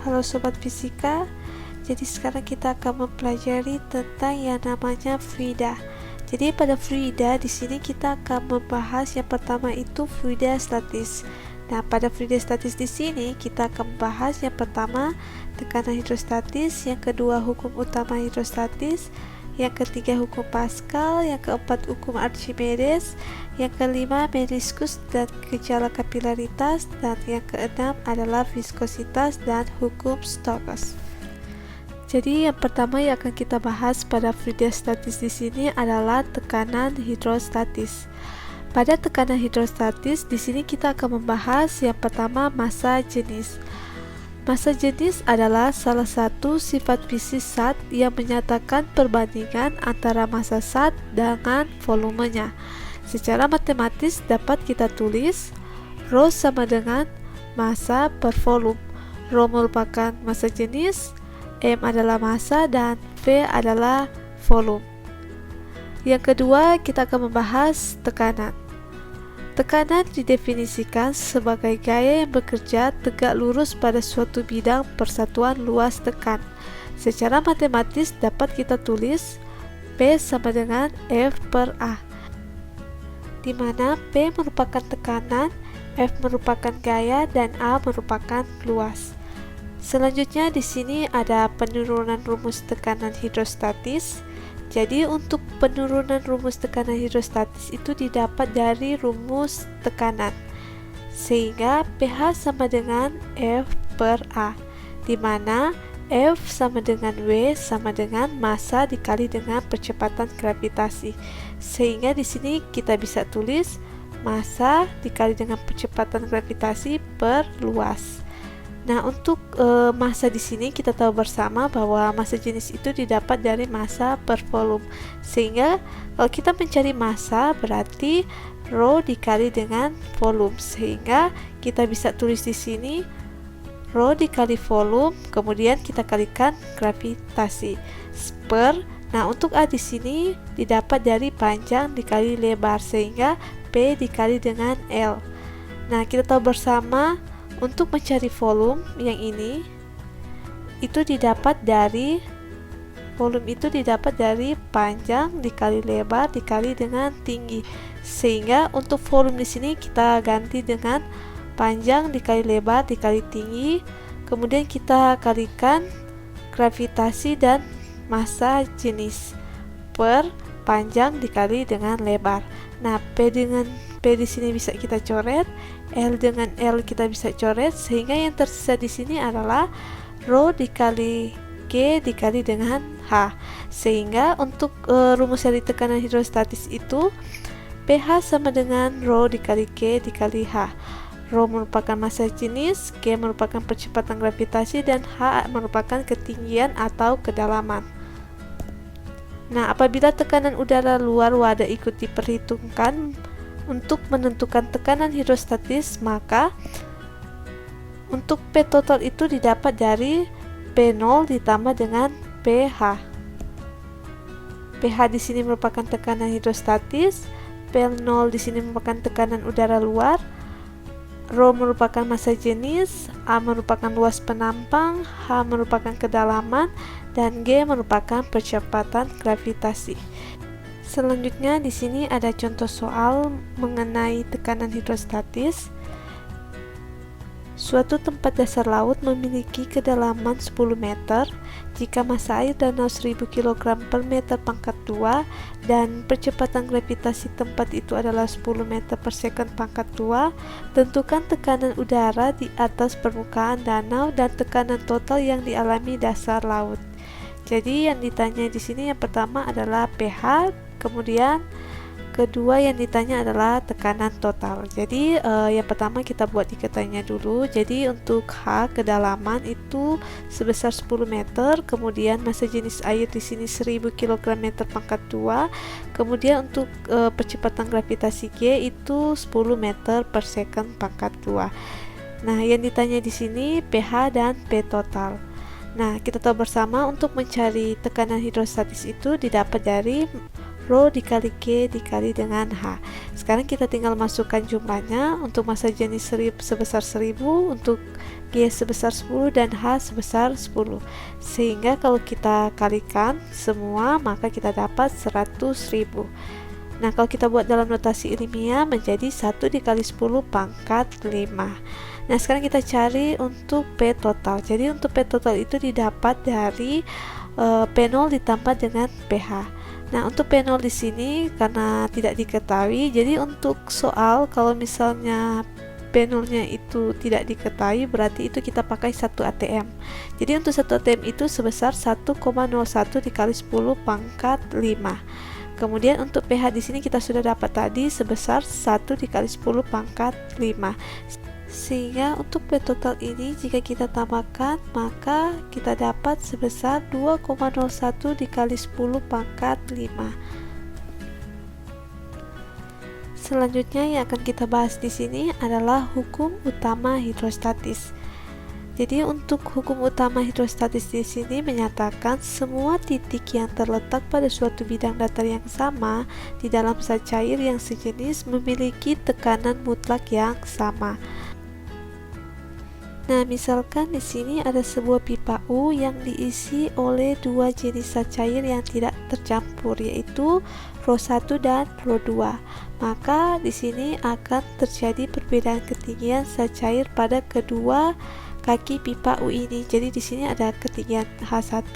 Halo Sobat Fisika, jadi sekarang kita akan mempelajari tentang yang namanya fluida. Jadi pada fluida di sini kita akan membahas yang pertama itu fluida statis. Nah, pada fluida statis di sini kita akan membahas yang pertama tekanan hidrostatis, yang kedua hukum utama hidrostatis, yang ketiga hukum Pascal, yang keempat hukum Archimedes, yang kelima meniskus dan gejala kapilaritas, dan yang keenam adalah viskositas dan hukum Stokes. Jadi yang pertama yang akan kita bahas pada fluida statis di sini adalah tekanan hidrostatis. Pada tekanan hidrostatis di sini kita akan membahas yang pertama massa jenis. Massa jenis adalah salah satu sifat fisik zat yang menyatakan perbandingan antara massa zat dengan volumenya. Secara matematis dapat kita tulis Rho sama dengan massa per volume. Rho merupakan massa jenis, M adalah massa, dan V adalah volume. Yang kedua, kita akan membahas tekanan. Tekanan didefinisikan sebagai gaya yang bekerja tegak lurus pada suatu bidang persatuan luas tekan. Secara matematis dapat kita tulis P sama dengan F per A, di mana P merupakan tekanan, F merupakan gaya, dan A merupakan luas. Selanjutnya di sini ada penurunan rumus tekanan hidrostatis. Jadi untuk penurunan rumus tekanan hidrostatis itu didapat dari rumus tekanan, sehingga pH sama dengan F per A, di mana F sama dengan W sama dengan massa dikali dengan percepatan gravitasi, sehingga di sini kita bisa tulis massa dikali dengan percepatan gravitasi per luas. Nah, untuk massa di sini kita tahu bersama bahwa massa jenis itu didapat dari massa per volume. Sehingga kalau kita mencari massa berarti Rho dikali dengan volume. Sehingga kita bisa tulis di sini Rho dikali volume, kemudian kita kalikan gravitasi per. Nah, untuk A di sini didapat dari panjang dikali lebar, sehingga P dikali dengan L. Nah, kita tahu bersama untuk mencari volume yang ini itu didapat dari panjang dikali lebar dikali dengan tinggi. Sehingga untuk volume di sini kita ganti dengan panjang dikali lebar dikali tinggi, kemudian kita kalikan gravitasi dan massa jenis per panjang dikali dengan lebar. Nah, P di sini bisa kita coret, L dengan L kita bisa coret, sehingga yang tersisa di sini adalah Rho dikali G dikali dengan H. Sehingga untuk rumus dari tekanan hidrostatis itu pH sama dengan Rho dikali G dikali H. Rho merupakan massa jenis, G merupakan percepatan gravitasi, dan H merupakan ketinggian atau kedalaman. Nah, apabila tekanan udara luar wadah ikut diperhitungkan untuk menentukan tekanan hidrostatis, maka untuk P total itu didapat dari P0 ditambah dengan pH. pH di sini merupakan tekanan hidrostatis, P0 di sini merupakan tekanan udara luar, Rho merupakan massa jenis, A merupakan luas penampang, H merupakan kedalaman, dan G merupakan percepatan gravitasi. Selanjutnya di sini ada contoh soal mengenai tekanan hidrostatis. Suatu tempat dasar laut memiliki kedalaman 10 meter jika massa air danau 1000 kg per meter pangkat 2 dan percepatan gravitasi tempat itu adalah 10 meter per second pangkat 2. Tentukan tekanan udara di atas permukaan danau dan tekanan total yang dialami dasar laut. Jadi yang ditanya di sini yang pertama adalah pH, kemudian kedua yang ditanya adalah tekanan total. Jadi yang pertama kita buat diketanya dulu. Jadi untuk H kedalaman itu sebesar 10 meter, kemudian massa jenis air di sini 1000 kg meter pangkat 2. Kemudian untuk percepatan gravitasi G itu 10 meter per second pangkat 2. Nah, yang ditanya di sini pH dan P total. Nah, kita tahu bersama untuk mencari tekanan hidrostatis itu didapat dari Rho dikali G dikali dengan H. Sekarang kita tinggal masukkan jumlahnya. Untuk massa jenis sebesar 1000, untuk G sebesar 10 dan H sebesar 10. Sehingga kalau kita kalikan semua, maka kita dapat 100.000. Nah, kalau kita buat dalam notasi ilmiah menjadi 1 dikali 10 pangkat 5. Nah, sekarang kita cari untuk P total. Jadi untuk P total itu didapat dari P0 ditambah dengan PH. Nah, untuk P0 di sini karena tidak diketahui, jadi untuk soal kalau misalnya P0-nya itu tidak diketahui, berarti itu kita pakai 1 ATM. Jadi untuk 1 ATM itu sebesar 1,01 dikali 10 pangkat 5. Kemudian untuk PH di sini kita sudah dapat tadi sebesar 1 dikali 10 pangkat 5. Sehingga untuk P total ini jika kita tambahkan, maka kita dapat sebesar 2,01 dikali 10 pangkat 5. Selanjutnya yang akan kita bahas di sini adalah hukum utama hidrostatis. Jadi untuk hukum utama hidrostatis di sini menyatakan semua titik yang terletak pada suatu bidang datar yang sama di dalam zat cair yang sejenis memiliki tekanan mutlak yang sama. Nah, misalkan di sini ada sebuah pipa U yang diisi oleh dua jenis zat cair yang tidak tercampur, yaitu Rho 1 dan Rho 2. Maka di sini akan terjadi perbedaan ketinggian zat cair pada kedua kaki pipa U ini. Jadi di sini ada ketinggian H1,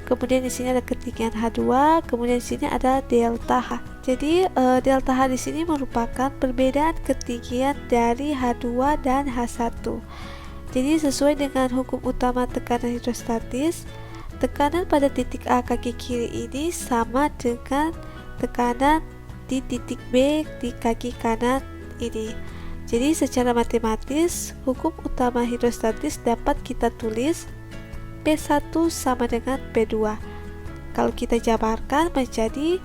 kemudian di sini ada ketinggian H2, kemudian di sini ada delta H. Jadi delta H di sini merupakan perbedaan ketinggian dari H2 dan H1. Jadi sesuai dengan hukum utama tekanan hidrostatis, tekanan pada titik A kaki kiri ini sama dengan tekanan di titik B di kaki kanan ini. Jadi secara matematis, hukum utama hidrostatis dapat kita tulis P1 sama dengan P2. Kalau kita jabarkan menjadi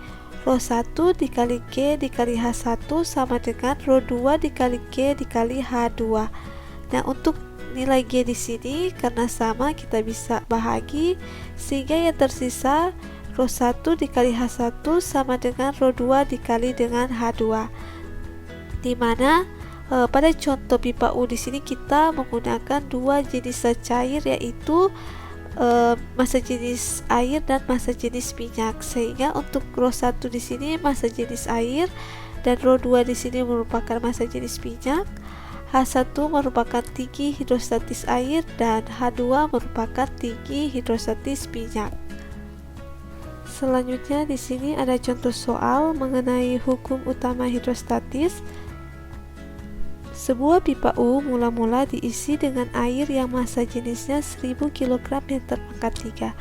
Rho 1 dikali G dikali H1 sama dengan Rho 2 dikali G dikali H2. Nah, untuk nilai G di sini karena sama kita bisa bahagi, sehingga yang tersisa Rho 1 dikali H1 sama dengan Rho 2 dikali dengan H2. Dimana pada contoh pipa U di sini kita menggunakan dua jenis zat cair, yaitu massa jenis air dan massa jenis minyak. Sehingga untuk Rho 1 di sini massa jenis air dan Rho 2 di sini merupakan massa jenis minyak. H1 merupakan tinggi hidrostatis air dan H2 merupakan tinggi hidrostatis minyak. Selanjutnya di sini ada contoh soal mengenai hukum utama hidrostatis. Sebuah pipa U mula-mula diisi dengan air yang massa jenisnya 1000 kg meter pangkat 3.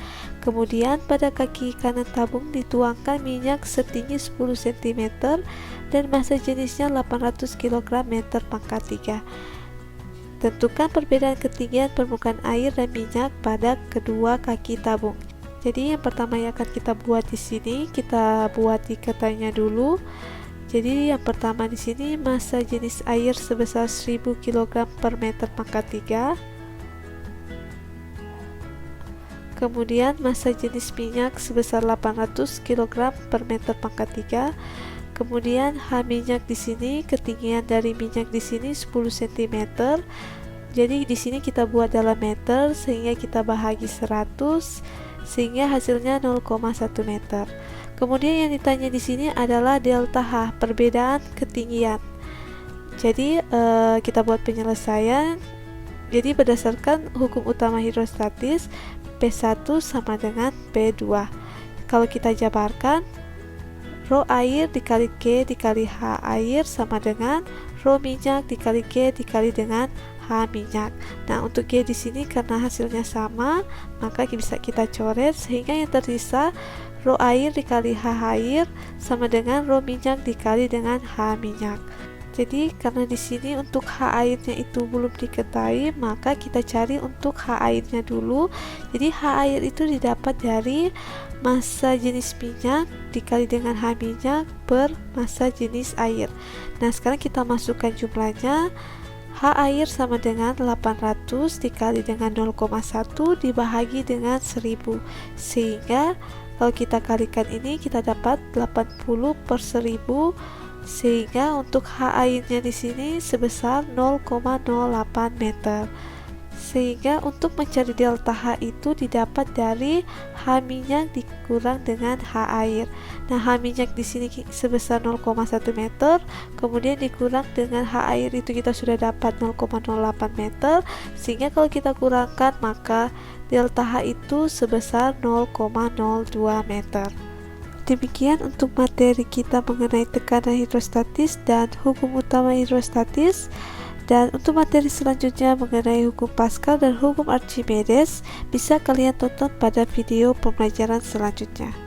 Kemudian pada kaki kanan tabung dituangkan minyak setinggi 10 cm dan massa jenisnya 800 kg meter pangkat 3. Tentukan perbedaan ketinggian permukaan air dan minyak pada kedua kaki tabung. Jadi yang pertama yang akan kita buat di sini, kita buat ikatanya dulu. Jadi yang pertama di sini massa jenis air sebesar 1000 kg per meter pangkat 3. Kemudian massa jenis minyak sebesar 800 kg per meter pangkat 3. Kemudian H minyak di sini, ketinggian dari minyak di sini 10 cm. Jadi di sini kita buat dalam meter sehingga kita bahagi 100 sehingga hasilnya 0,1 meter. Kemudian yang ditanya di sini adalah delta H, perbedaan ketinggian. Jadi kita buat penyelesaian. Jadi berdasarkan hukum utama hidrostatis, P1 sama dengan P2. Kalau kita jabarkan, Rho air dikali G dikali H air sama dengan Rho minyak dikali G dikali dengan H minyak. Nah, untuk G di sini karena hasilnya sama, maka bisa kita coret sehingga yang tersisa Rho air dikali H air sama dengan Rho minyak dikali dengan H minyak. Jadi karena di sini untuk H airnya itu belum diketahui, maka kita cari untuk H airnya dulu. Jadi H air itu didapat dari massa jenis minyak dikali dengan H minyak per massa jenis air. Nah, sekarang kita masukkan jumlahnya. H air sama dengan 800 dikali dengan 0,1 dibahagi dengan 1000, sehingga Kalau kita kalikan ini kita dapat 80 per 1000, sehingga untuk H airnya di sini sebesar 0,08 meter. Sehingga untuk mencari delta H itu didapat dari H minyak dikurang dengan H air. Nah, H minyak di sini sebesar 0,1 meter, kemudian dikurang dengan H air itu kita sudah dapat 0,08 meter, sehingga kalau kita kurangkan maka delta H itu sebesar 0,02 meter. Demikian untuk materi kita mengenai tekanan hidrostatis dan hukum utama hidrostatis. Dan untuk materi selanjutnya mengenai hukum Pascal dan hukum Archimedes bisa kalian tonton pada video pembelajaran selanjutnya.